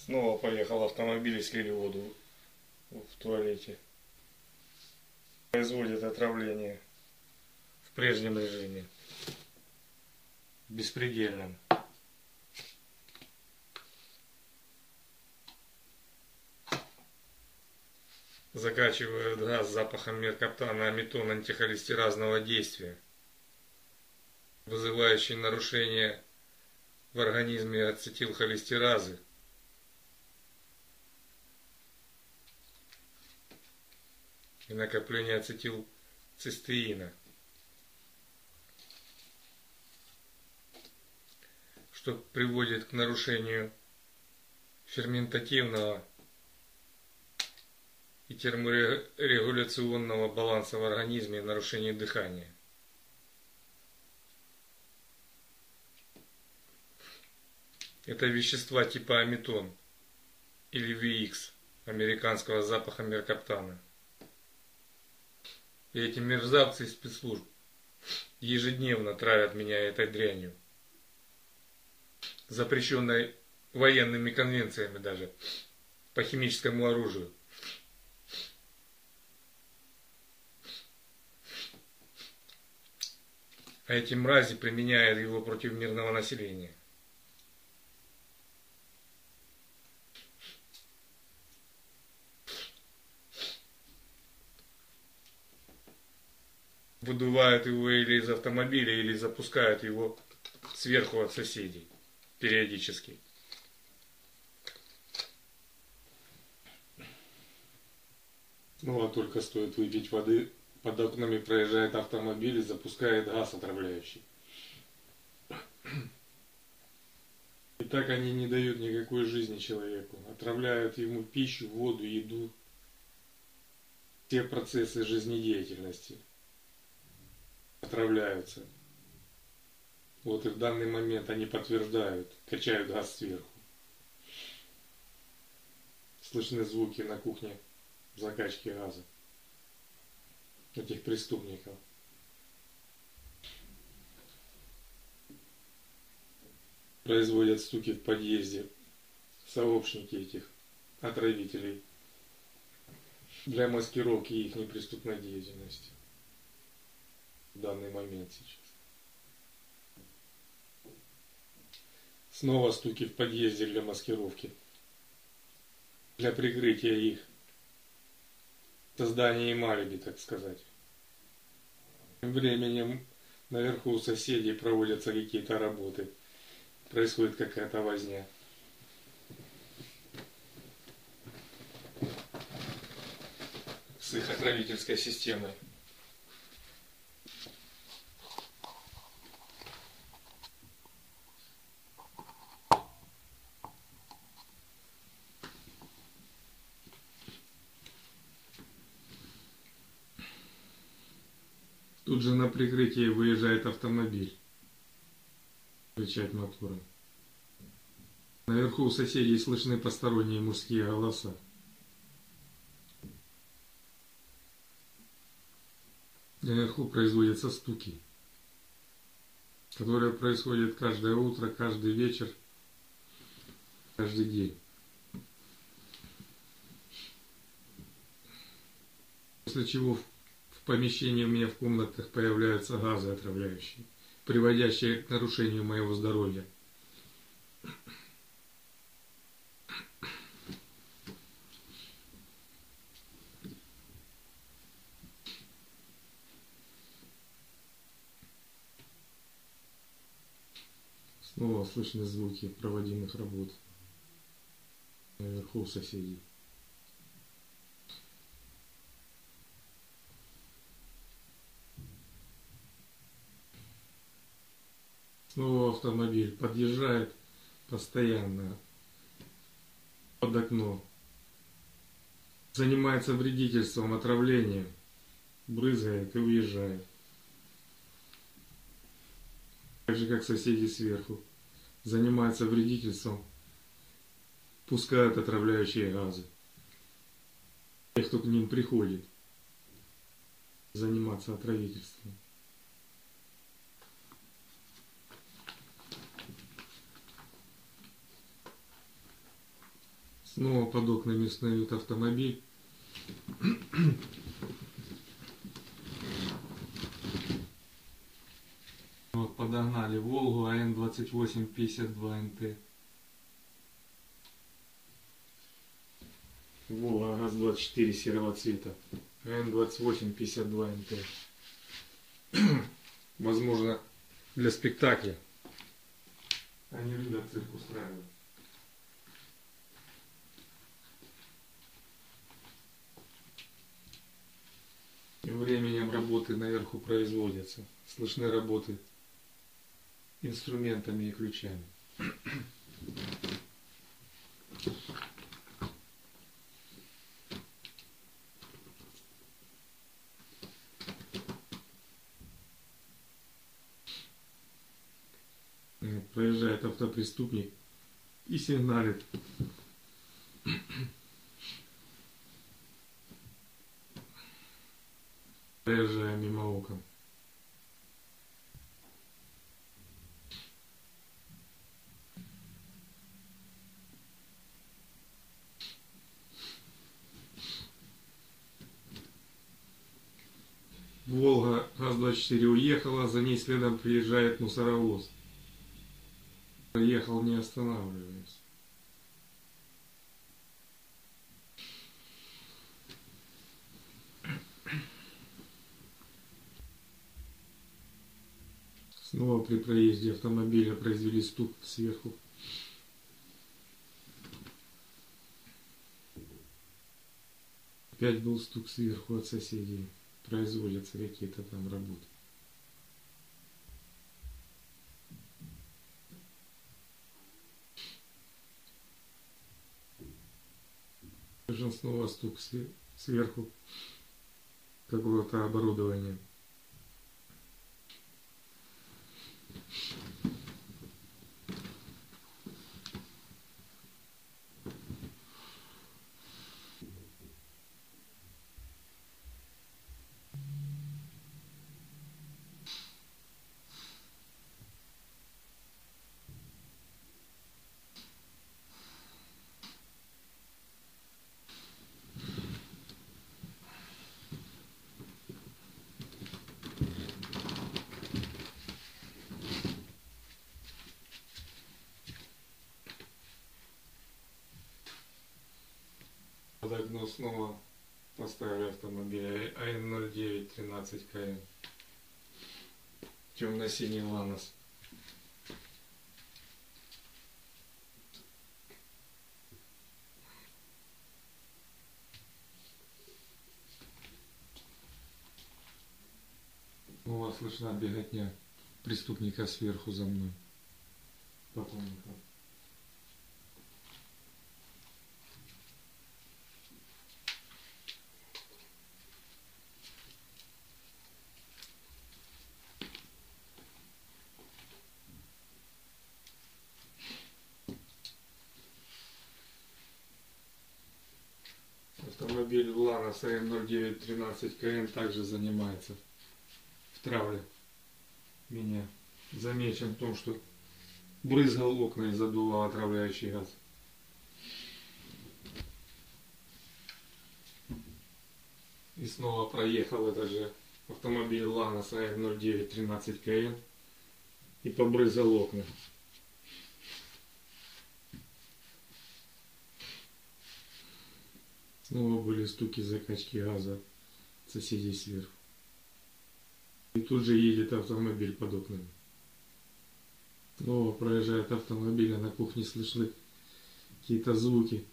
Снова поехал автомобиль и слили воду в туалете. Производит отравление в прежнем режиме. Беспредельном. Закачивают газ с запахом меркаптана, аметон антихолестеразного действия, вызывающий нарушение в организме ацетилхолестеразы, и накопление ацетилцистеина, что приводит к нарушению ферментативного и терморегуляционного баланса в организме и нарушению дыхания. Это вещества типа аметон или VX, американского запаха меркаптана. И эти мерзавцы из спецслужб ежедневно травят меня этой дрянью, запрещенной военными конвенциями даже по химическому оружию. А эти мрази применяют его против мирного населения. Выдувают его или из автомобиля, или запускают его сверху от соседей периодически. Ну а только стоит выпить воды, под окнами проезжает автомобиль и запускает газ отравляющий. И так они не дают никакой жизни человеку. Отравляют ему пищу, воду, еду. Все процессы жизнедеятельности отравляются. Вот и в данный момент они подтверждают, качают газ сверху. Слышны звуки на кухне закачки газа этих преступников. Производят стуки в подъезде сообщники этих отравителей для маскировки их непреступной деятельности в данный момент сейчас. Снова стуки в подъезде для маскировки, для прикрытия их создания им алиби, так сказать. Тем временем наверху у соседей проводятся какие-то работы, происходит какая-то возня. С их отравительской системой. Тут же на прикрытие выезжает автомобиль, кричать мотором. Наверху у соседей слышны посторонние мужские голоса. Наверху производятся стуки, которые происходят каждое утро, каждый вечер, каждый день. После чего в помещении у меня в комнатах появляются газы отравляющие, приводящие к нарушению моего здоровья. Снова слышны звуки проводимых работ наверху у соседей. Снова автомобиль подъезжает постоянно под окно, занимается вредительством, отравлением, брызгает и уезжает. Так же как соседи сверху, занимаются вредительством, пускают отравляющие газы. Тех, кто к ним приходит заниматься отравительством. Снова под окнами снует автомобиль. Вот подогнали Волгу АН-2852НТ. Волга ГАЗ-24 серого цвета. АН-2852НТ. Возможно, для спектакля. Они любят цирк устраивать. Тем временем работы наверху производятся. Слышны работы инструментами и ключами. Проезжает автопреступник и сигналит. Проезжая мимо окон. Волга ГАЗ-24 уехала, за ней следом приезжает мусоровоз. Ехал, не останавливаясь. Снова при проезде автомобиля произвели стук сверху. Опять был стук сверху от соседей. Производятся какие-то там работы. Снова стук сверху какого-то оборудования. Под окно снова поставили автомобиль АН-09 13 КМ. Темно-синий Ланос. Снова слышна беготня преступника сверху за мной. Потом автомобиль Ланос АН-09 13 КМ также занимается в травле меня. Замечен в том, что брызгал окна и задувал отравляющий газ. И снова проехал этот же автомобиль Ланос АН-09 13 КМ и побрызгал окна. Снова были стуки закачки газа от соседей сверху. И тут же едет автомобиль под окнами. Снова проезжает автомобиль, а на кухне слышны какие-то звуки,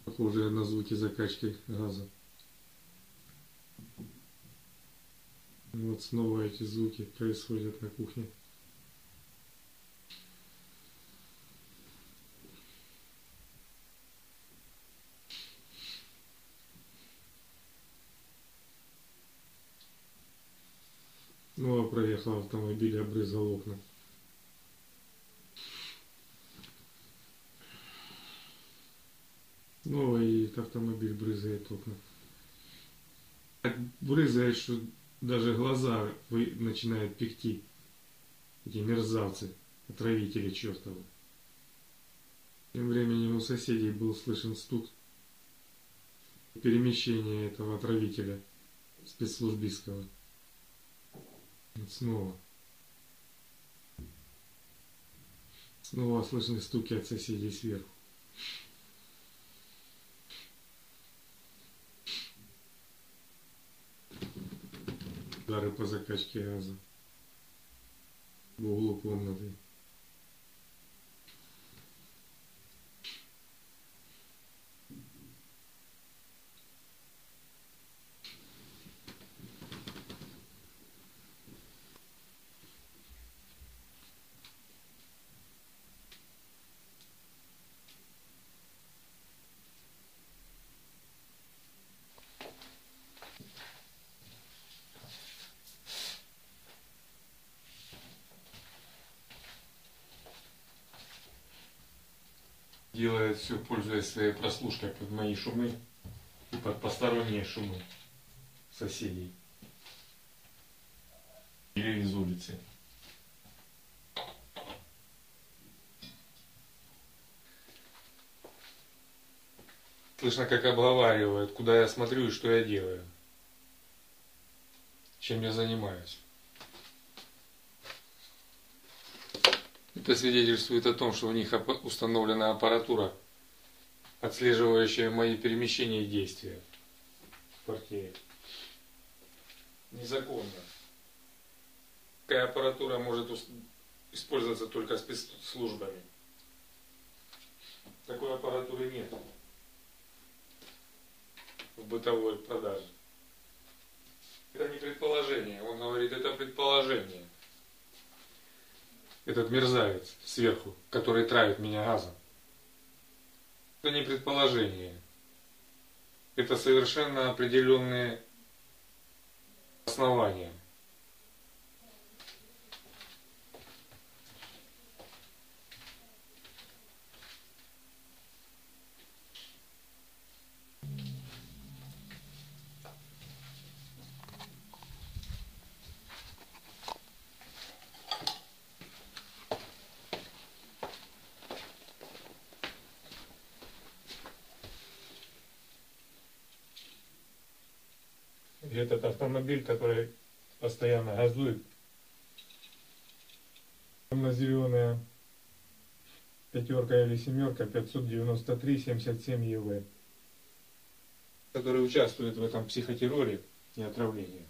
похожие на звуки закачки газа. И вот снова эти звуки происходят на кухне. Снова проехал автомобиль и обрызгал окна. Снова едет автомобиль, брызгает окна. Так брызгает, что даже глаза начинают пекти. Эти мерзавцы, отравители чертовы. Тем временем у соседей был слышен стук перемещения этого отравителя спецслужбистского. Вот снова слышны стуки от соседей сверху. Удары по закачке газа в углу комнаты. Делает все, пользуясь своей прослушкой под мои шумы и под посторонние шумы соседей или из улицы. Слышно, как обговаривают, куда я смотрю и что я делаю, чем я занимаюсь. Это свидетельствует о том, что у них установлена аппаратура, отслеживающая мои перемещения и действия в квартире. Незаконно. Такая аппаратура может использоваться только спецслужбами. Такой аппаратуры нет в бытовой продаже. Это не предположение. Он говорит, это предположение. Этот мерзавец сверху, который травит меня газом. Это не предположение. Это совершенно определенные основания. Этот автомобиль, который постоянно газует, темно-зеленая пятерка или семерка 593-77 ЕВ, который участвует в этом психотерроре и отравлении.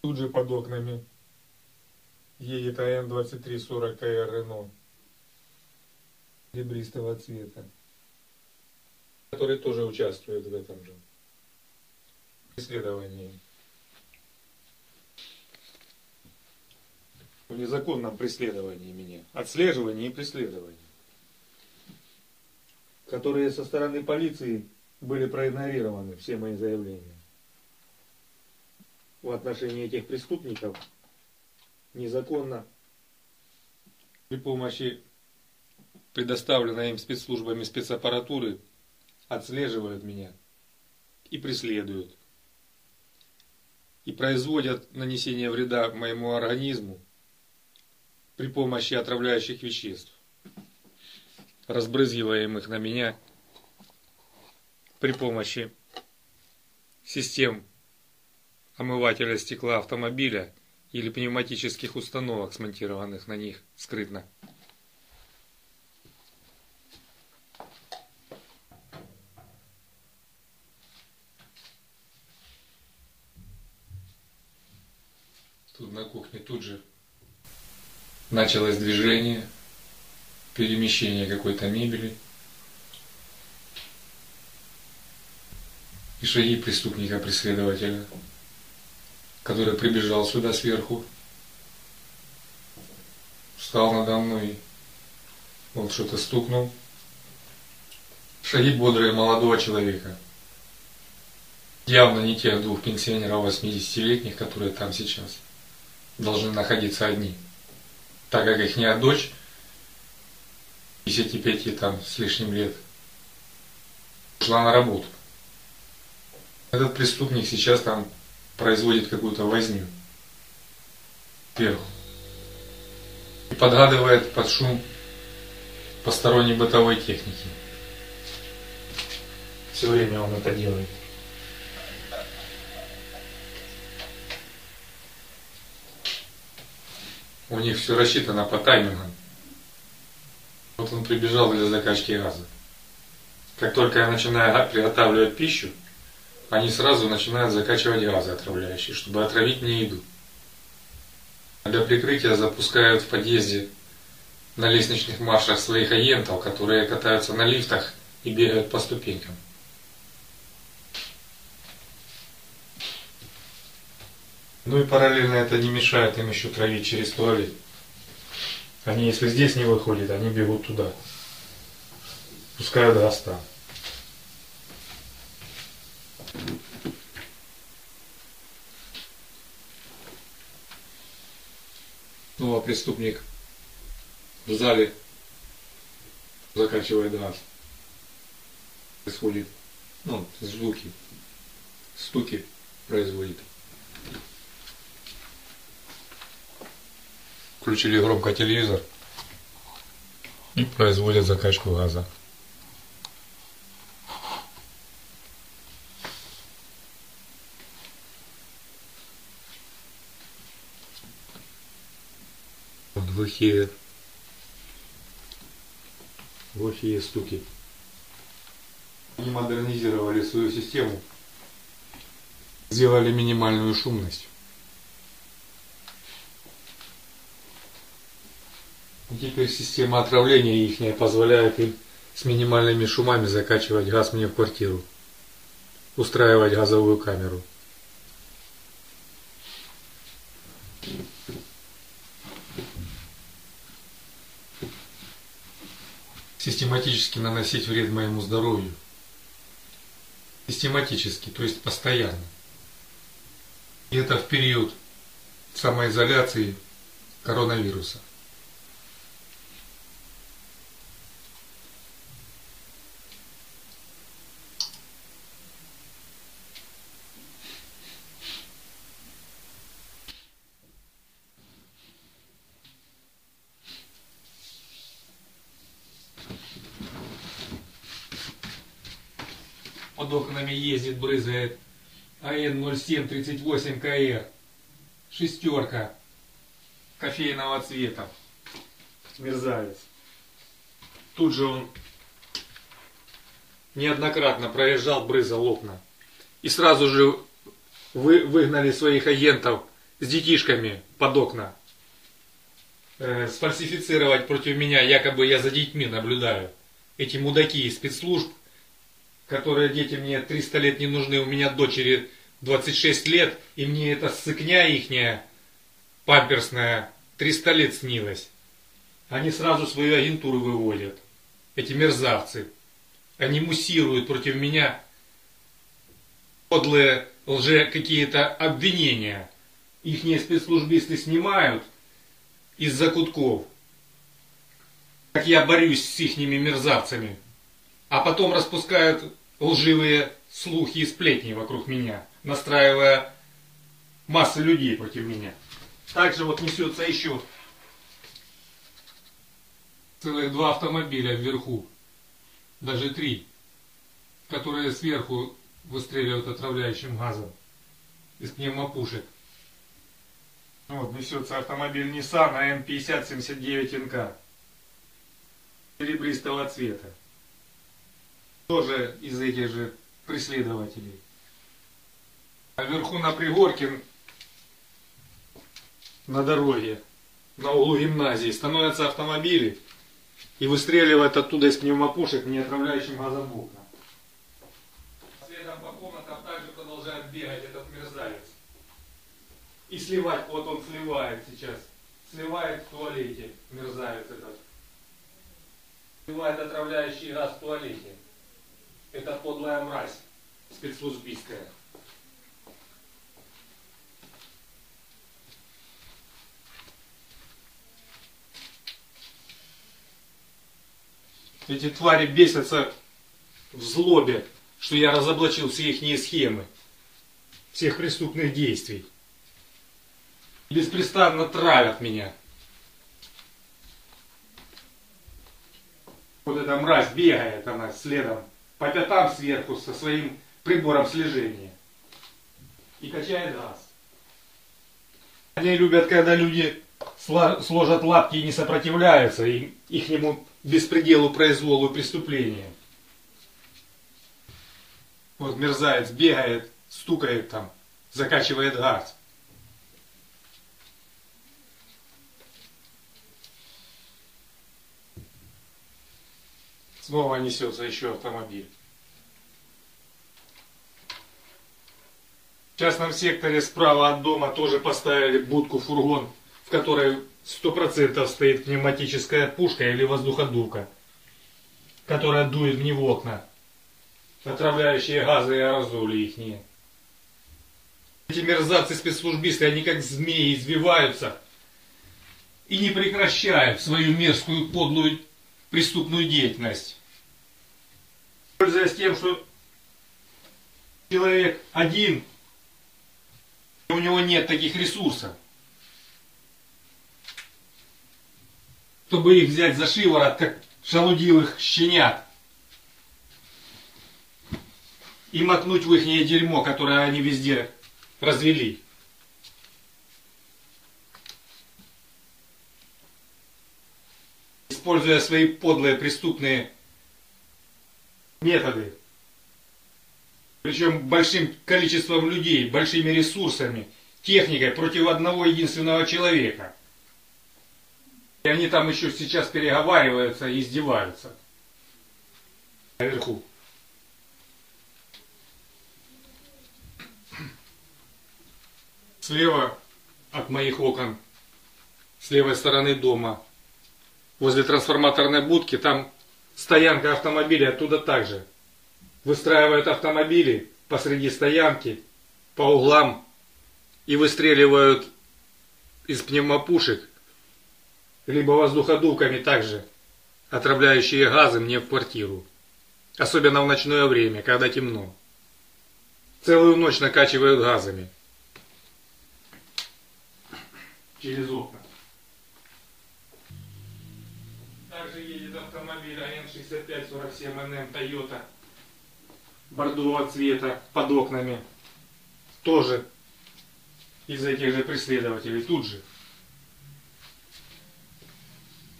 Тут же под окнами едет АН-2340 КР Рено ребристого цвета, который тоже участвует в этом же преследовании. В незаконном преследовании меня, отслеживании и преследовании, которые со стороны полиции были проигнорированы, все мои заявления в отношении этих преступников незаконно при помощи предоставленной им спецслужбами спецаппаратуры отслеживают меня и преследуют. И производят нанесение вреда моему организму при помощи отравляющих веществ, разбрызгиваемых на меня при помощи систем омывателя стекла автомобиля или пневматических установок, смонтированных на них скрытно. Тут на кухне тут же началось движение, перемещение какой-то мебели и шаги преступника-преследователя, который прибежал сюда сверху, встал надо мной, он что-то стукнул. Шаги бодрые молодого человека. Явно не тех двух пенсионеров 80-летних, которые там сейчас должны находиться одни, так как их дочь 55 там с лишним лет ушла на работу. Этот преступник сейчас там производит какую-то возню. сверху. И подгадывает под шум посторонней бытовой техники. Все время он это делает. У них все рассчитано по таймингам. Вот он прибежал для закачки газа. Как только я начинаю приготавливать пищу, они сразу начинают закачивать газы отравляющие, чтобы отравить мне еду. Для прикрытия запускают в подъезде на лестничных маршах своих агентов, которые катаются на лифтах и бегают по ступенькам. Ну и параллельно это не мешает им еще травить через туалет. Они, если здесь не выходят, они бегут туда. Пускают газ там. Ну а преступник в зале закачивает газ. Происходит, ну, звуки, стуки производит. Включили громко телевизор и производят закачку газа. Глухие стуки. Они модернизировали свою систему, сделали минимальную шумность. И теперь система отравления ихняя позволяет им с минимальными шумами закачивать газ мне в квартиру, устраивать газовую камеру. Систематически наносить вред моему здоровью. Систематически, то есть постоянно. И это в период самоизоляции коронавируса. Под окнами ездит, брызгает АН-0738КР. Шестерка кофейного цвета. Мерзавец. Тут же он неоднократно проезжал, брызгал окна. И сразу же выгнали своих агентов с детишками под окна. Сфальсифицировать против меня, якобы я за детьми наблюдаю. Эти мудаки из спецслужб, которые дети мне 300 лет не нужны, у меня дочери 26 лет, и мне эта ссыкня ихняя, памперсная, 300 лет снилась. Они сразу свою агентуру выводят, эти мерзавцы. Они муссируют против меня подлые какие-то обвинения. Ихние спецслужбисты снимают из закутков, как я борюсь с ихними мерзавцами. А потом распускают лживые слухи и сплетни вокруг меня, настраивая массу людей против меня. Также вот несется еще целых 2 автомобиля вверху, даже 3, которые сверху выстреливают отравляющим газом из пневмопушек. Вот несется автомобиль Nissan АМ-5079НК серебристого цвета. Тоже из этих же преследователей. А вверху на пригорке, на дороге, на углу гимназии, становятся автомобили и выстреливают оттуда из пневмопушек неотравляющим газом в окна. Следом по комнатам также продолжает бегать этот мерзавец. И сливать, вот он сливает сейчас. Сливает в туалете, мерзавец этот. Сливает отравляющий газ в туалете. Это подлая мразь спецслужбистская. Эти твари бесятся в злобе, что я разоблачил все их схемы, всех преступных действий. Беспрестанно травят меня. Вот эта мразь бегает, она следом по пятам сверху со своим прибором слежения. И качает газ. Они любят, когда люди сложат лапки и не сопротивляются ихнему беспределу, произволу, преступлению. Вот мерзавец бегает, стукает там, закачивает газ. Снова несется еще автомобиль. В частном секторе справа от дома тоже поставили будку-фургон, в которой 100% стоит пневматическая пушка или воздуходувка, которая дует мне в окна, отравляющие газы и аэрозоли ихние. Эти мерзавцы-спецслужбисты, они как змеи извиваются и не прекращают свою мерзкую, подлую, преступную деятельность. Пользуясь тем, что человек один, у него нет таких ресурсов, чтобы их взять за шиворот, как шалудивых щенят, и макнуть в ихнее дерьмо, которое они везде развели. Используя свои подлые преступные методы, причем большим количеством людей, большими ресурсами, техникой против одного единственного человека. И они там еще сейчас переговариваются и издеваются. Наверху. Слева от моих окон, с левой стороны дома, возле трансформаторной будки, там стоянка автомобилей, оттуда также. Выстраивают автомобили посреди стоянки, по углам, и выстреливают из пневмопушек, либо воздуходувками также, отравляющие газы мне в квартиру. Особенно в ночное время, когда темно. Целую ночь накачивают газами. Через окна. Также едет автомобиль АН-6547НМ Toyota бордового цвета под окнами. Тоже из этих же преследователей. Тут же.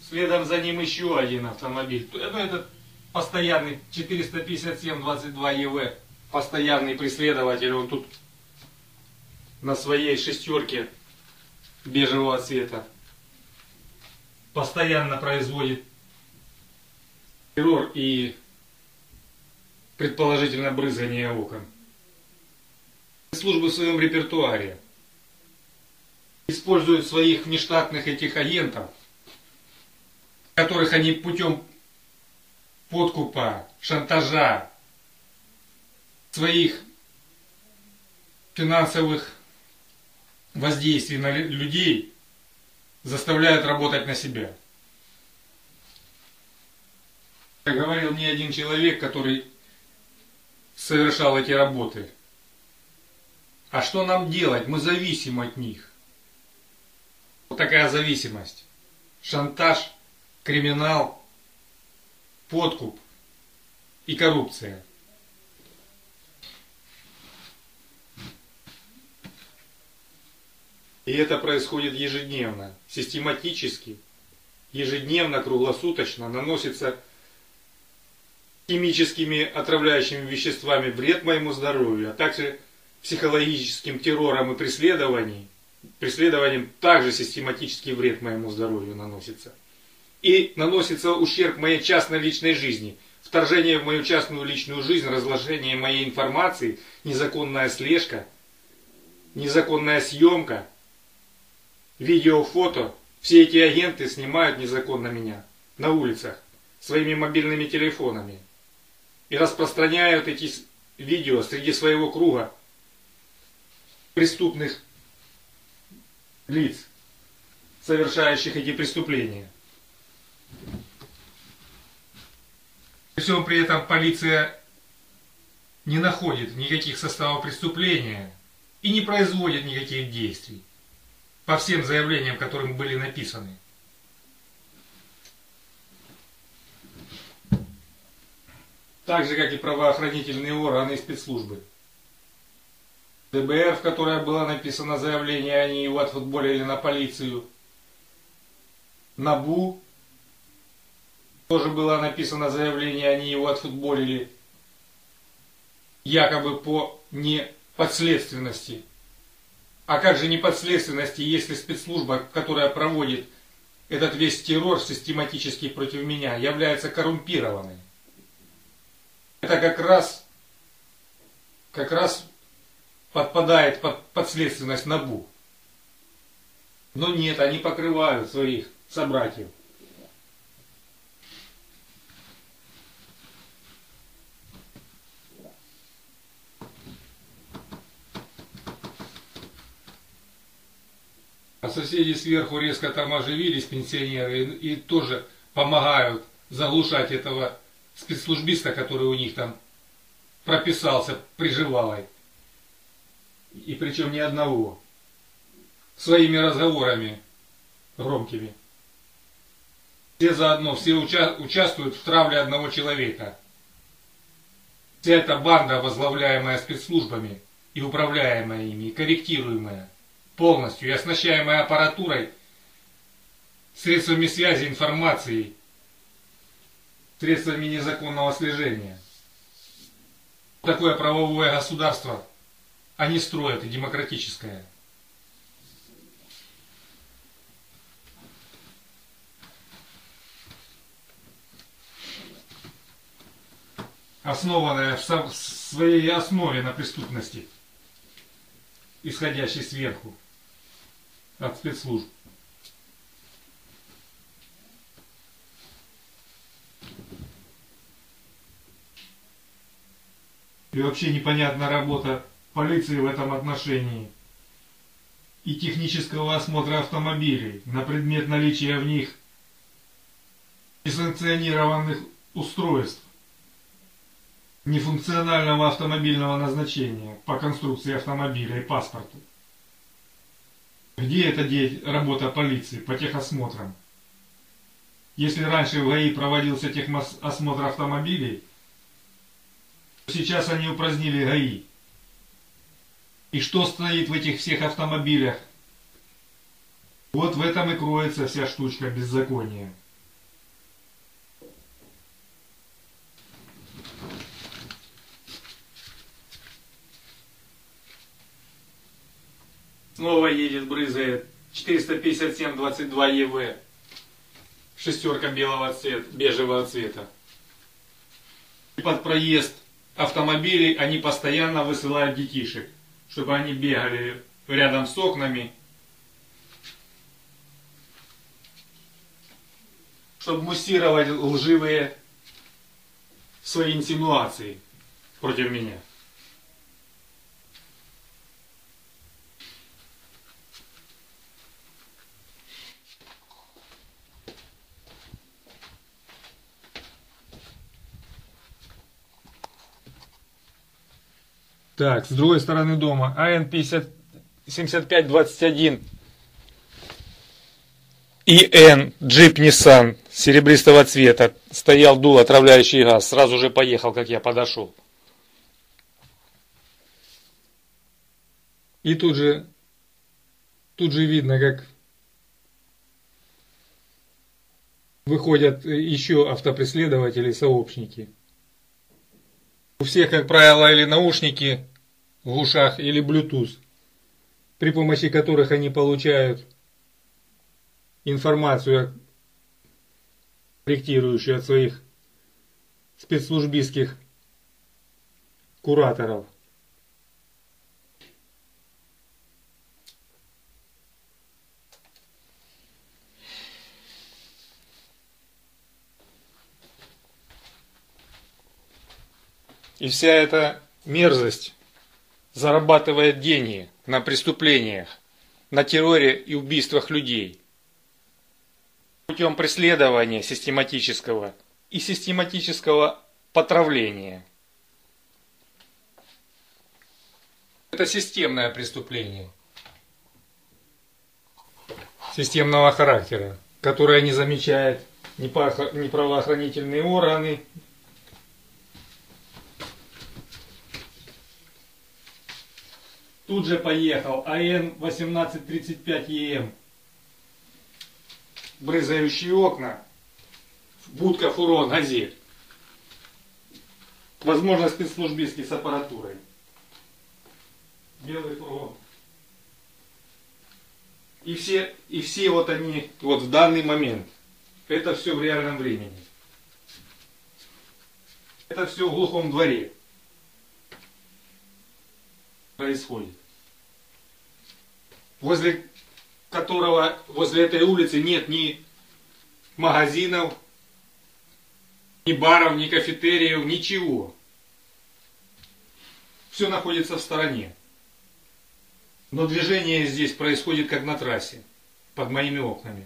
Следом за ним еще один автомобиль. Ну, этот постоянный 457-22 ЕВ. Постоянный преследователь. Он тут на своей шестерке бежевого цвета постоянно производит террор и предположительно брызгание окон. Службы в своем репертуаре используют своих внештатных этих агентов, которых они путем подкупа, шантажа, своих финансовых воздействий на людей заставляют работать на себя. Как говорил мне один человек, который совершал эти работы: а что нам делать? Мы зависим от них. Вот такая зависимость. Шантаж, криминал, подкуп и коррупция. И это происходит ежедневно, систематически, ежедневно, круглосуточно наносится химическими отравляющими веществами вред моему здоровью, а также психологическим террором и преследованием также систематический вред моему здоровью наносится. И наносится ущерб моей частной личной жизни, вторжение в мою частную личную жизнь, разглашение моей информации, незаконная слежка, незаконная съемка, видео, фото. Все эти агенты снимают незаконно меня на улицах своими мобильными телефонами и распространяют эти видео среди своего круга преступных лиц, совершающих эти преступления. При всем при этом полиция не находит никаких составов преступления и не производит никаких действий. по всем заявлениям, которые были написаны. Так же, как и правоохранительные органы и спецслужбы. ДБР, в которой было написано заявление, они его отфутболили на полицию. НАБУ, тоже было написано заявление, они его отфутболили. Якобы по неподследственности. А как же неподследственности, если спецслужба, которая проводит этот весь террор систематически против меня, является коррумпированной? Это как раз подпадает под подследственность НАБУ. Но нет, они покрывают своих собратьев. А соседи сверху резко там оживились, пенсионеры, и тоже помогают заглушать этого спецслужбиста, который у них там прописался приживалой. И причем ни одного. Своими разговорами громкими. Все заодно, все участвуют в травле одного человека. Вся эта банда, возглавляемая спецслужбами и управляемая ими, и корректируемая полностью, и оснащаемая аппаратурой, средствами связи, информацией, средствами незаконного слежения. Такое правовое государство они строят, и демократическое. Основанное в своей основе на преступности, исходящей сверху от спецслужб. И вообще непонятна работа полиции в этом отношении и технического осмотра автомобилей на предмет наличия в них несанкционированных устройств нефункционального автомобильного назначения по конструкции автомобиля и паспорту. Где эта работа полиции по техосмотрам? Если раньше в ГАИ проводился техосмотр автомобилей, то сейчас они упразднили ГАИ. И что стоит в этих всех автомобилях? Вот в этом и кроется вся штучка беззакония. Снова едет, брызгает 457-22 ЕВ. Шестерка бежевого цвета. И под проезд автомобилей они постоянно высылают детишек, чтобы они бегали рядом с окнами, чтобы муссировать лживые свои инсинуации против меня. Так, с другой стороны дома АН 7521 ИН джип Nissan серебристого цвета. Стоял, дул отравляющий газ. Сразу же поехал, как я подошел. И тут же видно, как выходят еще автопреследователи, сообщники. У всех, как правило, или наушники в ушах, или Bluetooth, при помощи которых они получают информацию, корректирующую от своих спецслужбистских кураторов. И вся эта мерзость зарабатывает деньги на преступлениях, на терроре и убийствах людей. Путем преследования систематического и систематического потравления. Это системное преступление. системного характера, которое не замечает ни правоохранительные органы, тут же поехал АН 1835ЕМ, брызгающие окна, будка фурон «Газель». Возможно, спецслужбистский с аппаратурой. Белый фургон. И все вот они, вот в данный момент, это все в реальном времени. Это все в глухом дворе происходит. Возле этой улицы нет ни магазинов, ни баров, ни кафетериев, ничего. Все находится в стороне. Но движение здесь происходит как на трассе, под моими окнами.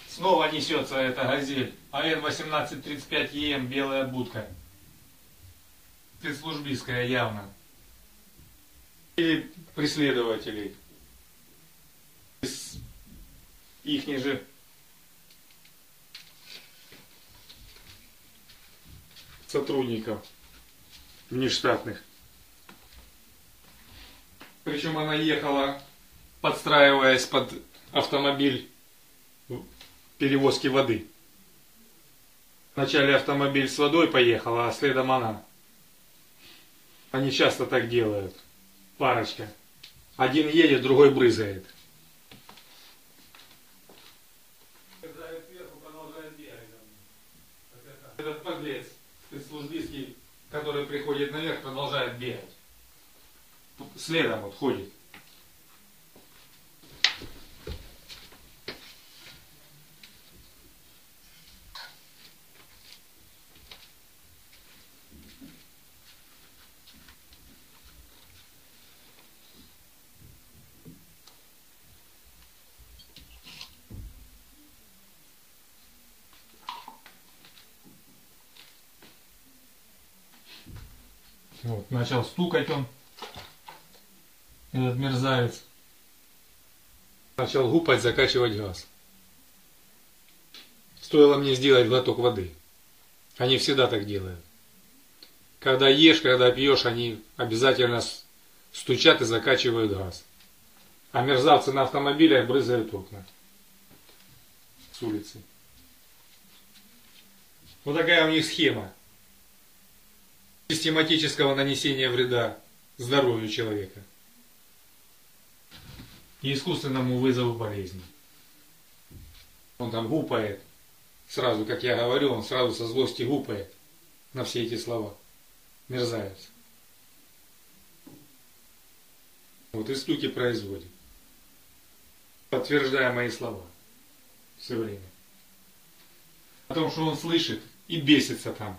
Снова несется эта «Газель». АН 1835ЕМ, белая будка. Спецслужбистская явно. Или преследователей. Ихних же сотрудников внештатных. Причем она ехала, подстраиваясь под автомобиль перевозки воды. Вначале автомобиль с водой поехал, а следом она. Они часто так делают. Парочка. Один едет, другой брызгает. Этот подлец спецслужбистский, который приходит наверх, продолжает бегать. Следом вот ходит. Вот, начал стукать он, этот мерзавец. Начал гупать, закачивать газ. Стоило мне сделать глоток воды. Они всегда так делают. Когда ешь, когда пьешь, они обязательно стучат и закачивают газ. А мерзавцы на автомобилях брызгают окна с улицы. Вот такая у них схема систематического нанесения вреда здоровью человека и искусственному вызову болезни. Он там гупает, сразу, как я говорю, он сразу со злости гупает на все эти слова. Мерзавец. Вот и стуки производит, подтверждая мои слова все время. О том, что он слышит и бесится там.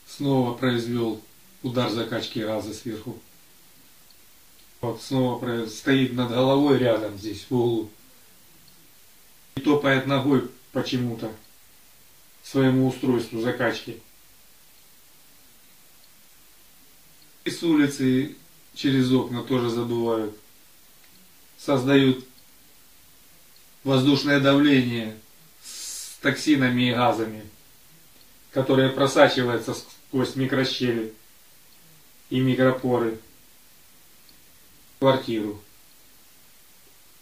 Снова произвел удар закачки газа сверху. Вот снова стоит над головой рядом здесь в углу. И топает ногой почему-то своему устройству закачки. И с улицы через окна тоже задувают. Создают воздушное давление с токсинами и газами, которые просачиваются сквозь микрощели и микропоры в квартиру.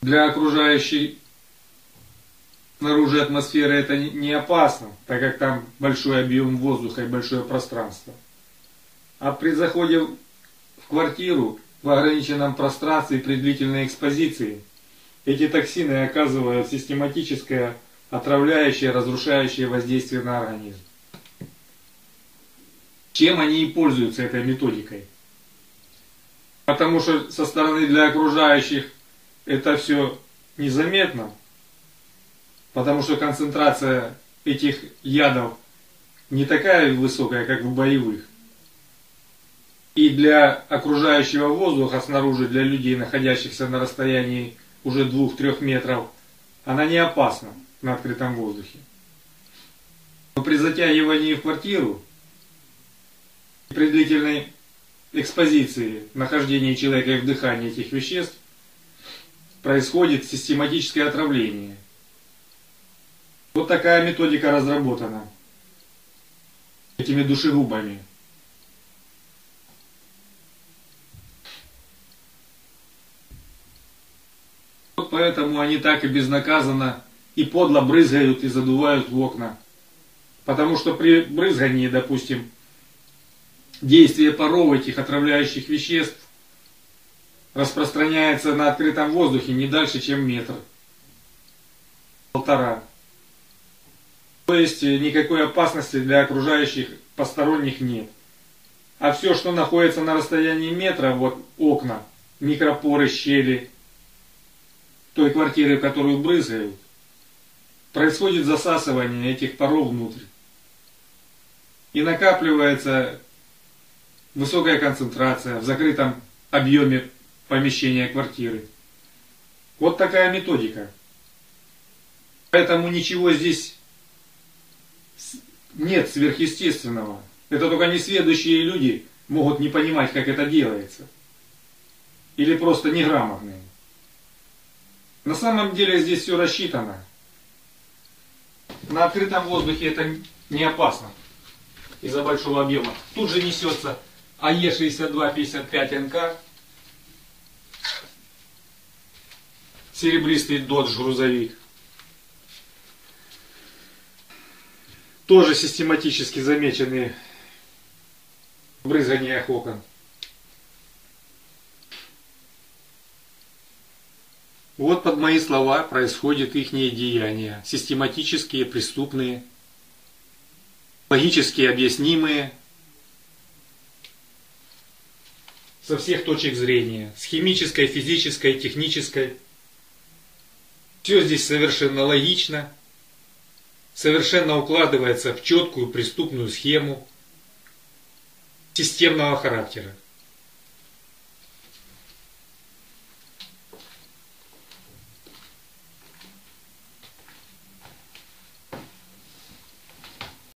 Для окружающей снаружи атмосферы это не опасно, так как там большой объем воздуха и большое пространство. А при заходе в квартиру в ограниченном пространстве при длительной экспозиции эти токсины оказывают систематическое отравляющее, разрушающее воздействие на организм. Чем они и пользуются этой методикой? Потому что со стороны для окружающих это все незаметно. Потому что концентрация этих ядов не такая высокая, как в боевых. И для окружающего воздуха снаружи, для людей, находящихся на расстоянии уже 2-3 метров, она не опасна на открытом воздухе. Но при затягивании в квартиру, при длительной экспозиции, нахождении человека и вдыхании этих веществ, происходит систематическое отравление. Вот такая методика разработана этими душегубами. Вот поэтому они так и безнаказанно и подло брызгают и задувают в окна. Потому что при брызгании, допустим, действие паров этих отравляющих веществ распространяется на открытом воздухе не дальше, чем 1-1,5 метра. То есть никакой опасности для окружающих посторонних нет. А все, что находится на расстоянии метра, вот окна, микропоры, щели той квартиры, в которую брызгают, происходит засасывание этих паров внутрь. И накапливается высокая концентрация в закрытом объеме помещения квартиры. Вот такая методика. Поэтому ничего здесь нет сверхъестественного. Это только несведущие люди могут не понимать, как это делается. Или просто неграмотные. На самом деле здесь все рассчитано. На открытом воздухе это не опасно. Из-за большого объема. Тут же несется АЕ-6255НК. Серебристый Dodge грузовик. Тоже систематически замечены в брызганиях окон. Вот под мои слова происходят ихние деяния. Систематические, преступные, логически объяснимые, со всех точек зрения. С химической, физической, технической. Все здесь совершенно логично. Совершенно укладывается в четкую преступную схему системного характера.